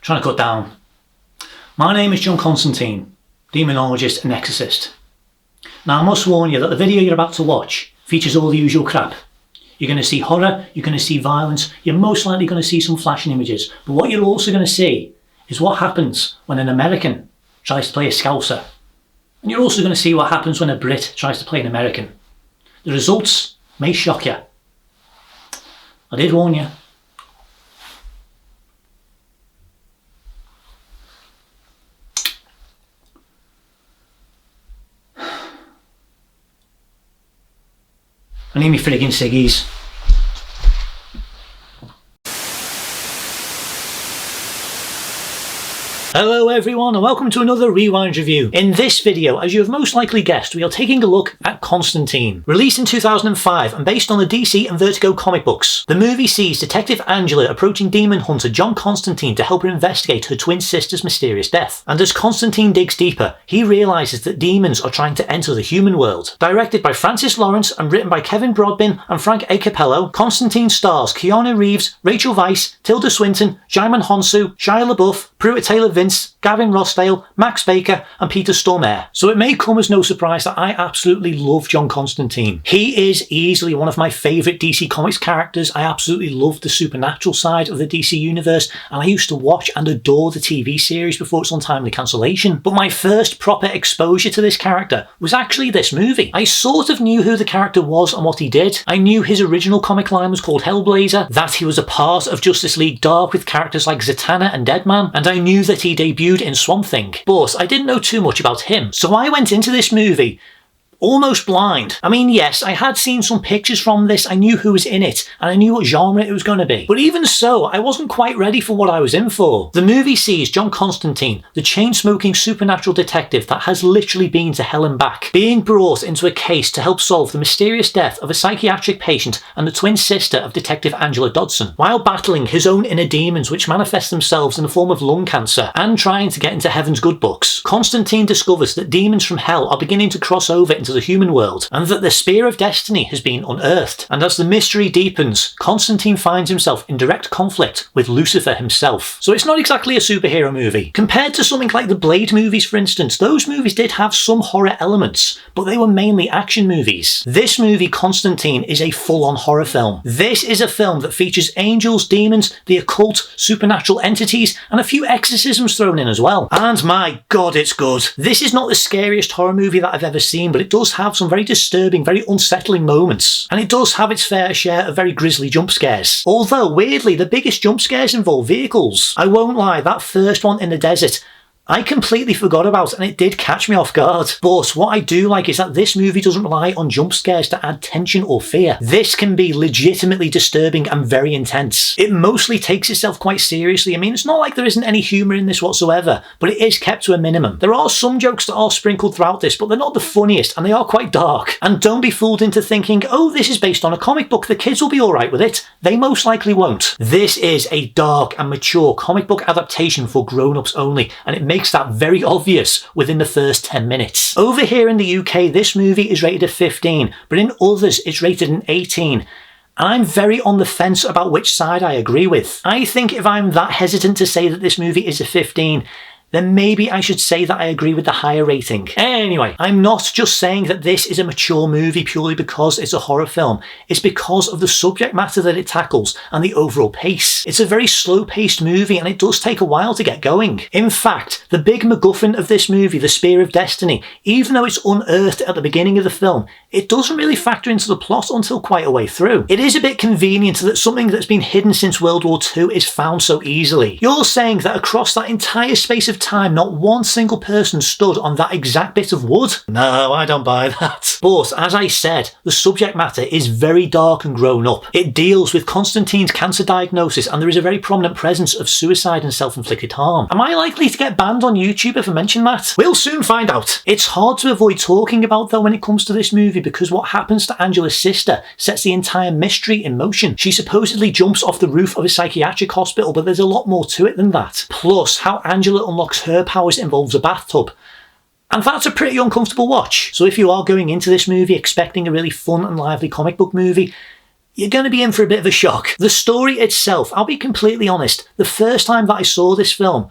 trying to cut down. My name is John Constantine, demonologist and exorcist. Now I must warn you that the video you're about to watch features all the usual crap. You're going to see horror, you're going to see violence, you're most likely going to see some flashing images, but what you're also going to see is what happens when an American tries to play a Scouser. And you're also going to see what happens when a Brit tries to play an American. The results may shock you. I did warn you. I need me friggin' ciggies. Hello everyone and welcome to another Rewind review. In this video, as you have most likely guessed, we are taking a look at Constantine. Released in 2005 and based on the DC and Vertigo comic books, the movie sees Detective Angela approaching demon hunter John Constantine to help her investigate her twin sister's mysterious death. And as Constantine digs deeper, he realises that demons are trying to enter the human world. Directed by Francis Lawrence and written by Kevin Broadbent and Frank A. Capello, Constantine stars Keanu Reeves, Rachel Weisz, Tilda Swinton, Jaimin Honsu, Shia LaBeouf, Pruitt Taylor Vince, Gavin Rossdale, Max Baker and Peter Stormare. So it may come as no surprise that I absolutely love John Constantine. He is easily one of my favourite DC Comics characters. I absolutely love the supernatural side of the DC universe and I used to watch and adore the TV series before its untimely cancellation. But my first proper exposure to this character was actually this movie. I sort of knew who the character was and what he did. I knew his original comic line was called Hellblazer, that he was a part of Justice League Dark with characters like Zatanna and Deadman, and I knew that he debuted in Swamp Thing, but I didn't know too much about him. So I went into this movie almost blind. I mean, yes, I had seen some pictures from this, I knew who was in it, and I knew what genre it was going to be. But even so, I wasn't quite ready for what I was in for. The movie sees John Constantine, the chain-smoking supernatural detective that has literally been to hell and back, being brought into a case to help solve the mysterious death of a psychiatric patient and the twin sister of Detective Angela Dodson, while battling his own inner demons which manifest themselves in the form of lung cancer and trying to get into heaven's good books. Constantine discovers that demons from hell are beginning to cross over into the human world, and that the Spear of Destiny has been unearthed. And as the mystery deepens, Constantine finds himself in direct conflict with Lucifer himself. So it's not exactly a superhero movie. Compared to something like the Blade movies, for instance, those movies did have some horror elements, but they were mainly action movies. This movie, Constantine, is a full-on horror film. This is a film that features angels, demons, the occult, supernatural entities, and a few exorcisms thrown in as well. And my god, it's good. This is not the scariest horror movie that I've ever seen, but it does have some very disturbing, very unsettling moments. And it does have its fair share of very grisly jump scares. Although, weirdly, the biggest jump scares involve vehicles. I won't lie, that first one in the desert, I completely forgot about and it did catch me off guard. But what I do like is that this movie doesn't rely on jump scares to add tension or fear. This can be legitimately disturbing and very intense. It mostly takes itself quite seriously. I mean, it's not like there isn't any humour in this whatsoever, but it is kept to a minimum. There are some jokes that are sprinkled throughout this, but they're not the funniest and they are quite dark. And don't be fooled into thinking, oh, this is based on a comic book, the kids will be alright with it. They most likely won't. This is a dark and mature comic book adaptation for grown-ups only, and it makes that very obvious within the first 10 minutes. Over here in the UK, this movie is rated a 15, but in others it's rated an 18. And I'm very on the fence about which side I agree with. I think if I'm that hesitant to say that this movie is a 15, then maybe I should say that I agree with the higher rating. Anyway, I'm not just saying that this is a mature movie purely because it's a horror film. It's because of the subject matter that it tackles and the overall pace. It's a very slow-paced movie and it does take a while to get going. In fact, the big MacGuffin of this movie, the Spear of Destiny, even though it's unearthed at the beginning of the film, it doesn't really factor into the plot until quite a way through. It is a bit convenient that something that's been hidden since World War II is found so easily. You're saying that across that entire space of time, not one single person stood on that exact bit of wood? No, I don't buy that. But as I said, the subject matter is very dark and grown up. It deals with Constantine's cancer diagnosis and there is a very prominent presence of suicide and self-inflicted harm. Am I likely to get banned on YouTube if I mention that? We'll soon find out. It's hard to avoid talking about though when it comes to this movie because what happens to Angela's sister sets the entire mystery in motion. She supposedly jumps off the roof of a psychiatric hospital, but there's a lot more to it than that. Plus, how Angela unlocks her powers involves a bathtub. And that's a pretty uncomfortable watch. So if you are going into this movie expecting a really fun and lively comic book movie, you're going to be in for a bit of a shock. The story itself, I'll be completely honest, the first time that I saw this film,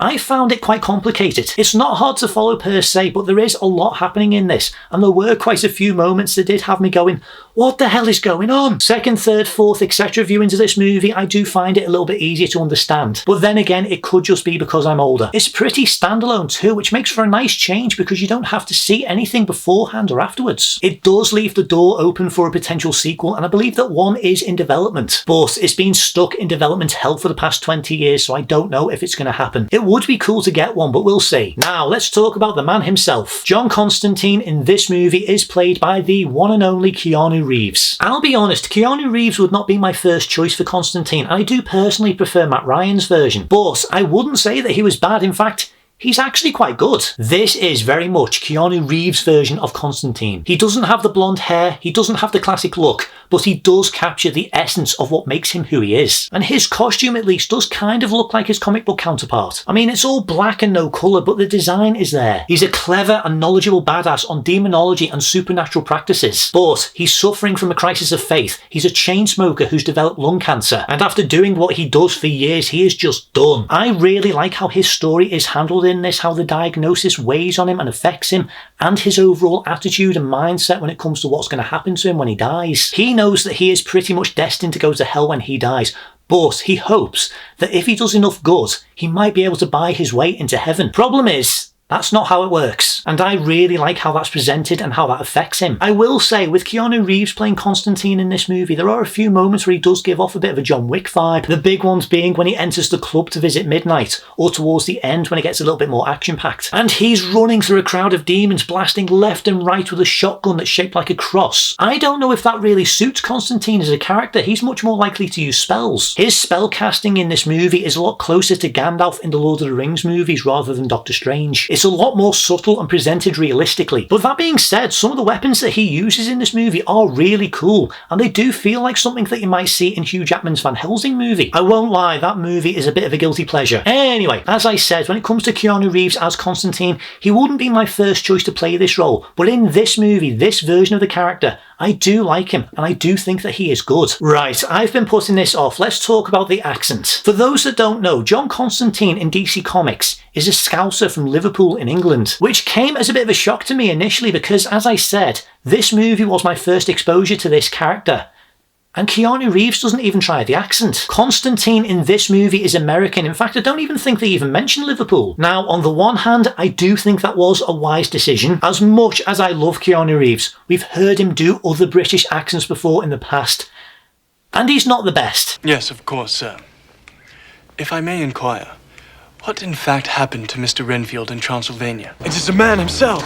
I found it quite complicated. It's not hard to follow per se, but there is a lot happening in this, and there were quite a few moments that did have me going, what the hell is going on? Second, third, fourth, etc. viewings of this movie, I do find it a little bit easier to understand. But then again, it could just be because I'm older. It's pretty standalone too, which makes for a nice change because you don't have to see anything beforehand or afterwards. It does leave the door open for a potential sequel, and I believe that one is in development. But it's been stuck in development hell for the past 20 years, so I don't know if it's going to happen. It would be cool to get one, but we'll see. Now, let's talk about the man himself. John Constantine in this movie is played by the one and only Keanu Reeves. I'll be honest, Keanu Reeves would not be my first choice for Constantine. I do personally prefer Matt Ryan's version, but I wouldn't say that he was bad. In fact, he's actually quite good. This is very much Keanu Reeves' version of Constantine. He doesn't have the blonde hair, he doesn't have the classic look, but he does capture the essence of what makes him who he is. And his costume at least does kind of look like his comic book counterpart. I mean, it's all black and no colour, but the design is there. He's a clever and knowledgeable badass on demonology and supernatural practices, but he's suffering from a crisis of faith. He's a chain smoker who's developed lung cancer, and after doing what he does for years, he is just done. I really like how his story is handled in this, how the diagnosis weighs on him and affects him, and his overall attitude and mindset when it comes to what's going to happen to him when he dies. He knows that he is pretty much destined to go to hell when he dies, but he hopes that if he does enough good, he might be able to buy his way into heaven. Problem is, that's not how it works, and I really like how that's presented and how that affects him. I will say, with Keanu Reeves playing Constantine in this movie, there are a few moments where he does give off a bit of a John Wick vibe. The big ones being when he enters the club to visit midnight, or towards the end when it gets a little bit more action-packed. And he's running through a crowd of demons, blasting left and right with a shotgun that's shaped like a cross. I don't know if that really suits Constantine as a character. He's much more likely to use spells. His spell casting in this movie is a lot closer to Gandalf in the Lord of the Rings movies rather than Doctor Strange. It's a lot more subtle and presented realistically. But that being said, some of the weapons that he uses in this movie are really cool, and they do feel like something that you might see in Hugh Jackman's Van Helsing movie. I won't lie, that movie is a bit of a guilty pleasure. Anyway, as I said, when it comes to Keanu Reeves as Constantine, he wouldn't be my first choice to play this role, but in this movie, this version of the character, I do like him, and I do think that he is good. Right, I've been putting this off. Let's talk about the accent. For those that don't know, John Constantine in DC Comics is a Scouser from Liverpool in England, which came as a bit of a shock to me initially because, as I said, this movie was my first exposure to this character. And Keanu Reeves doesn't even try the accent. Constantine in this movie is American. In fact, I don't even think they even mention Liverpool. Now, on the one hand, I do think that was a wise decision. As much as I love Keanu Reeves, we've heard him do other British accents before in the past, and he's not the best. Yes, of course, sir. If I may inquire, what in fact happened to Mr. Renfield in Transylvania? It is the man himself.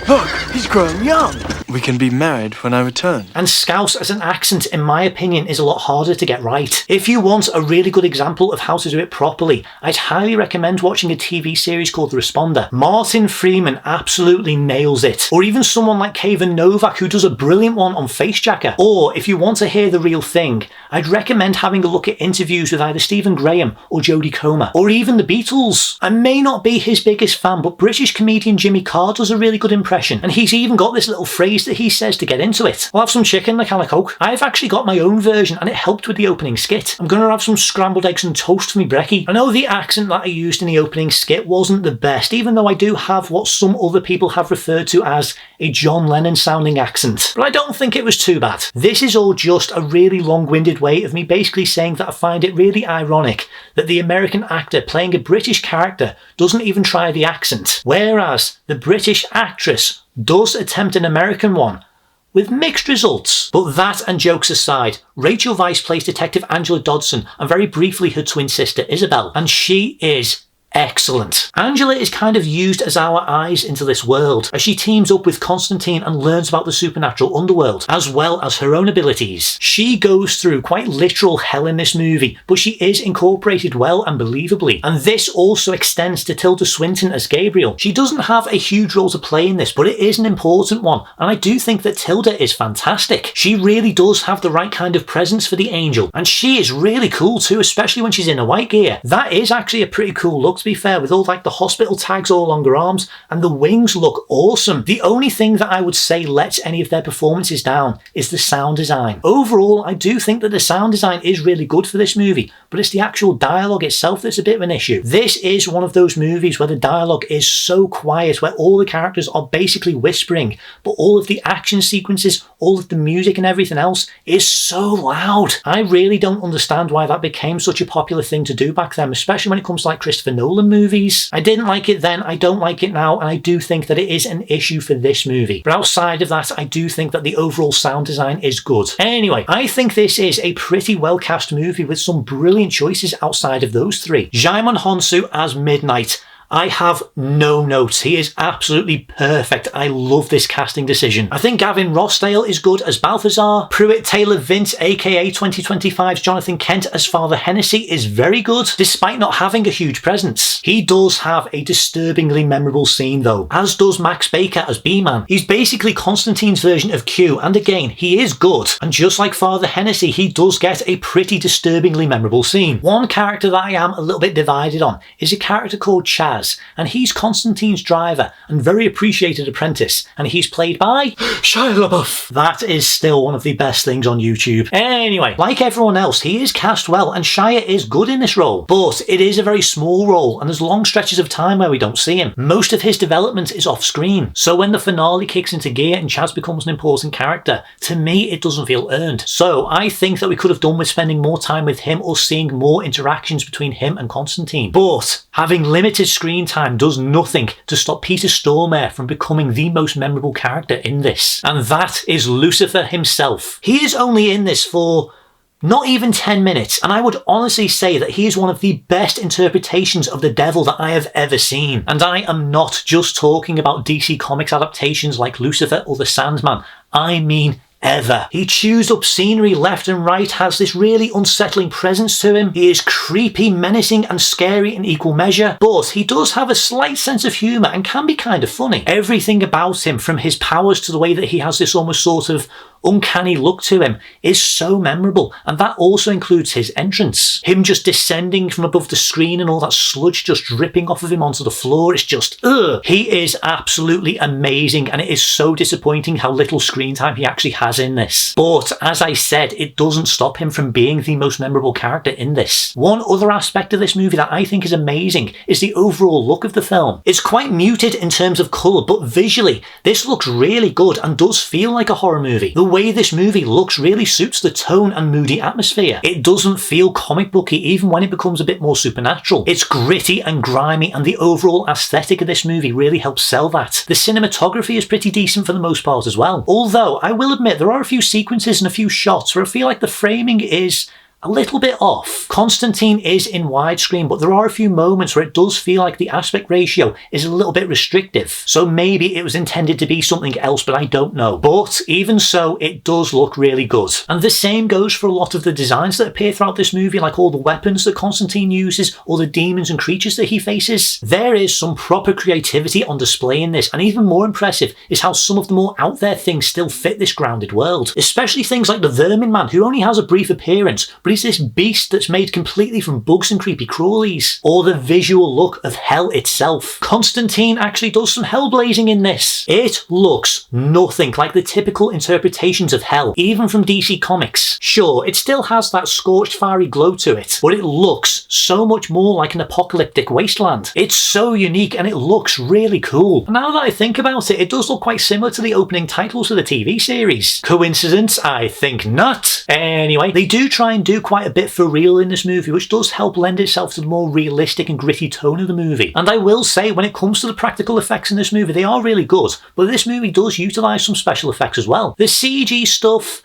Look, he's grown young. We can be married when I return. And Scouse as an accent, in my opinion, is a lot harder to get right. If you want a really good example of how to do it properly, I'd highly recommend watching a TV series called The Responder. Martin Freeman absolutely nails it. Or even someone like Kevin Novak, who does a brilliant one on Facejacker. Or if you want to hear the real thing, I'd recommend having a look at interviews with either Stephen Graham or Jodie Comer, or even the Beatles. I may not be his biggest fan, but British comedian Jimmy Carr does a really good impression, and he's even got this little phrase that he says to get into it. I'll have some chicken, a can of Coke. I've actually got my own version, and it helped with the opening skit. I'm gonna have some scrambled eggs and toast for me brekkie. I know the accent that I used in the opening skit wasn't the best, even though I do have what some other people have referred to as a John Lennon sounding accent, but I don't think it was too bad. This is all just a really long-winded way of me basically saying that I find it really ironic that the American actor playing a British character doesn't even try the accent, whereas the British actress does attempt an American one, with mixed results. But that and jokes aside, Rachel Weisz plays Detective Angela Dodson and very briefly her twin sister Isabel, and she is excellent. Angela is kind of used as our eyes into this world, as she teams up with Constantine and learns about the supernatural underworld, as well as her own abilities. She goes through quite literal hell in this movie, but she is incorporated well and believably. And this also extends to Tilda Swinton as Gabriel. She doesn't have a huge role to play in this, but it is an important one, and I do think that Tilda is fantastic. She really does have the right kind of presence for the angel, and she is really cool too, especially when she's in a white gear. That is actually a pretty cool look, to be fair, with all like the hospital tags all on her arms, and the wings look awesome. The only thing that I would say lets any of their performances down is the sound design. Overall, I do think that the sound design is really good for this movie, but it's the actual dialogue itself that's a bit of an issue. This is one of those movies where the dialogue is so quiet, where all the characters are basically whispering, but all of the action sequences, all of the music and everything else is so loud. I really don't understand why that became such a popular thing to do back then, especially when it comes to like Christopher Nolan movies. I didn't like it then, I don't like it now, and I do think that it is an issue for this movie. But outside of that, I do think that the overall sound design is good. Anyway, I think this is a pretty well cast movie with some brilliant choices outside of those three. Djimon Hounsou as Midnight. I have no notes. He is absolutely perfect. I love this casting decision. I think Gavin Rossdale is good as Balthazar. Pruitt Taylor Vince, aka 2025's Jonathan Kent as Father Hennessy, is very good, despite not having a huge presence. He does have a disturbingly memorable scene though, as does Max Baker as B-Man. He's basically Constantine's version of Q, and again, he is good. And just like Father Hennessy, he does get a pretty disturbingly memorable scene. One character that I am a little bit divided on is a character called Chaz, and he's Constantine's driver and very appreciated apprentice, and he's played by Shia LaBeouf. That is still one of the best things on YouTube. Anyway, like everyone else, he is cast well, and Shia is good in this role, but it is a very small role, and there's long stretches of time where we don't see him. Most of his development is off screen, so when the finale kicks into gear and Chaz becomes an important character, to me it doesn't feel earned. So I think that we could have done with spending more time with him or seeing more interactions between him and Constantine. But having limited screen time does nothing to stop Peter Stormare from becoming the most memorable character in this, and that is Lucifer himself. He is only in this for not even 10 minutes, and I would honestly say that he is one of the best interpretations of the devil that I have ever seen. And I am not just talking about DC Comics adaptations like Lucifer or The Sandman, I mean ever. He chews up scenery left and right, has this really unsettling presence to him. He is creepy, menacing and scary in equal measure, but he does have a slight sense of humour and can be kind of funny. Everything about him, from his powers to the way that he has this almost sort of uncanny look to him, is so memorable, and that also includes his entrance. Him just descending from above the screen and all that sludge just dripping off of him onto the floor, it's just, ugh. He is absolutely amazing, and it is so disappointing how little screen time he actually has in this. But as I said, it doesn't stop him from being the most memorable character in this. One other aspect of this movie that I think is amazing is the overall look of the film. It's quite muted in terms of colour, but visually, this looks really good and does feel like a horror movie. The way this movie looks really suits the tone and moody atmosphere. It doesn't feel comic booky even when it becomes a bit more supernatural. It's gritty and grimy, and the overall aesthetic of this movie really helps sell that. The cinematography is pretty decent for the most part as well. Although, I will admit, there are a few sequences and a few shots where I feel like the framing is a little bit off. Constantine is in widescreen, but there are a few moments where it does feel like the aspect ratio is a little bit restrictive. So maybe it was intended to be something else, but I don't know. But even so, it does look really good. And the same goes for a lot of the designs that appear throughout this movie, like all the weapons that Constantine uses, or the demons and creatures that he faces. There is some proper creativity on display in this, and even more impressive is how some of the more out there things still fit this grounded world. Especially things like the Vermin Man, who only has a brief appearance, but he's this beast that's made completely from bugs and creepy crawlies. Or the visual look of hell itself. Constantine actually does some hell blazing in this. It looks nothing like the typical interpretations of hell, even from DC Comics. Sure, it still has that scorched fiery glow to it, but it looks so much more like an apocalyptic wasteland. It's so unique and it looks really cool. And now that I think about it, it does look quite similar to the opening titles of the TV series. Coincidence? I think not. Anyway, they do try and do quite a bit for real in this movie, which does help lend itself to the more realistic and gritty tone of the movie. And I will say, when it comes to the practical effects in this movie, they are really good, but this movie does utilise some special effects as well. The CG stuff,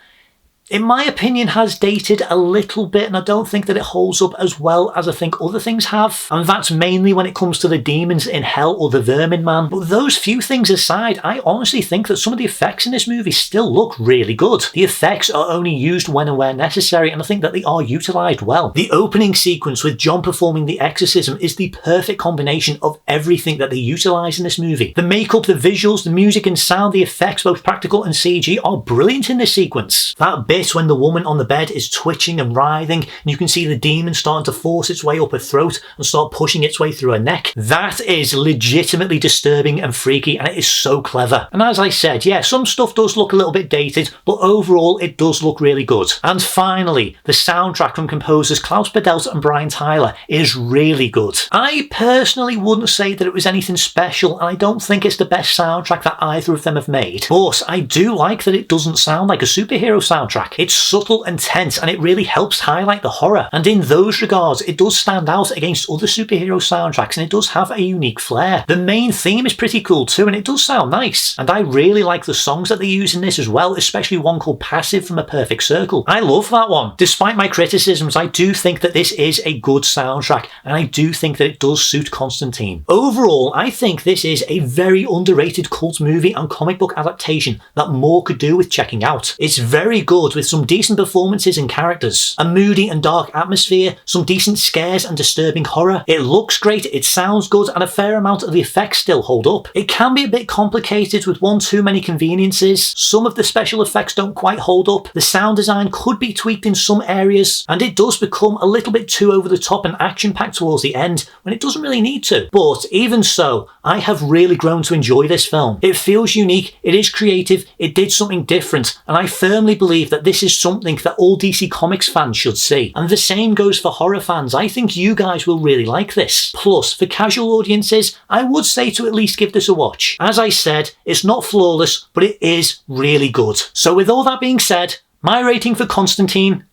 in my opinion, has dated a little bit, and I don't think that it holds up as well as I think other things have. And that's mainly when it comes to the demons in hell or the Vermin Man. But those few things aside, I honestly think that some of the effects in this movie still look really good. The effects are only used when and where necessary, and I think that they are utilised well. The opening sequence with John performing the exorcism is the perfect combination of everything that they utilise in this movie. The makeup, the visuals, the music and sound, the effects, both practical and CG, are brilliant in this sequence. That bit bit when the woman on the bed is twitching and writhing, and you can see the demon starting to force its way up her throat and start pushing its way through her neck. That is legitimately disturbing and freaky, and it is so clever. And as I said, yeah, some stuff does look a little bit dated, but overall it does look really good. And finally, the soundtrack from composers Klaus Badelt and Brian Tyler is really good. I personally wouldn't say that it was anything special, and I don't think it's the best soundtrack that either of them have made, but I do like that it doesn't sound like a superhero soundtrack. It's subtle and tense, and it really helps highlight the horror, and in those regards it does stand out against other superhero soundtracks, and it does have a unique flair. The main theme is pretty cool too, and it does sound nice, and I really like the songs that they use in this as well, especially one called Passive from A Perfect Circle. I love that one. Despite my criticisms, I do think that this is a good soundtrack, and I do think that it does suit Constantine. Overall, I think this is a very underrated cult movie and comic book adaptation that more could do with checking out. It's very good with some decent performances and characters, a moody and dark atmosphere, some decent scares and disturbing horror. It looks great, it sounds good, and a fair amount of the effects still hold up. It can be a bit complicated with one too many conveniences. Some of the special effects don't quite hold up. The sound design could be tweaked in some areas, and it does become a little bit too over the top and action-packed towards the end when it doesn't really need to. But even so, I have really grown to enjoy this film. It feels unique, it is creative, it did something different, and I firmly believe that this is something that all DC Comics fans should see. And the same goes for horror fans. I think you guys will really like this. Plus, for casual audiences, I would say to at least give this a watch. As I said, it's not flawless, but it is really good. So with all that being said, my rating for Constantine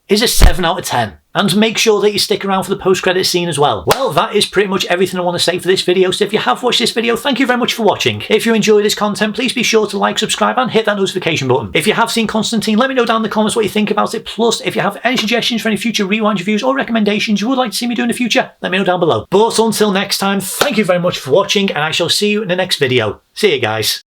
is a 7 out of 10. And make sure that you stick around for the post-credit scene as well. Well, that is pretty much everything I want to say for this video, so if you have watched this video, thank you very much for watching. If you enjoy this content, please be sure to like, subscribe, and hit that notification button. If you have seen Constantine, let me know down in the comments what you think about it. Plus, if you have any suggestions for any future Rewind reviews or recommendations you would like to see me do in the future, let me know down below. But until next time, thank you very much for watching, and I shall see you in the next video. See you guys.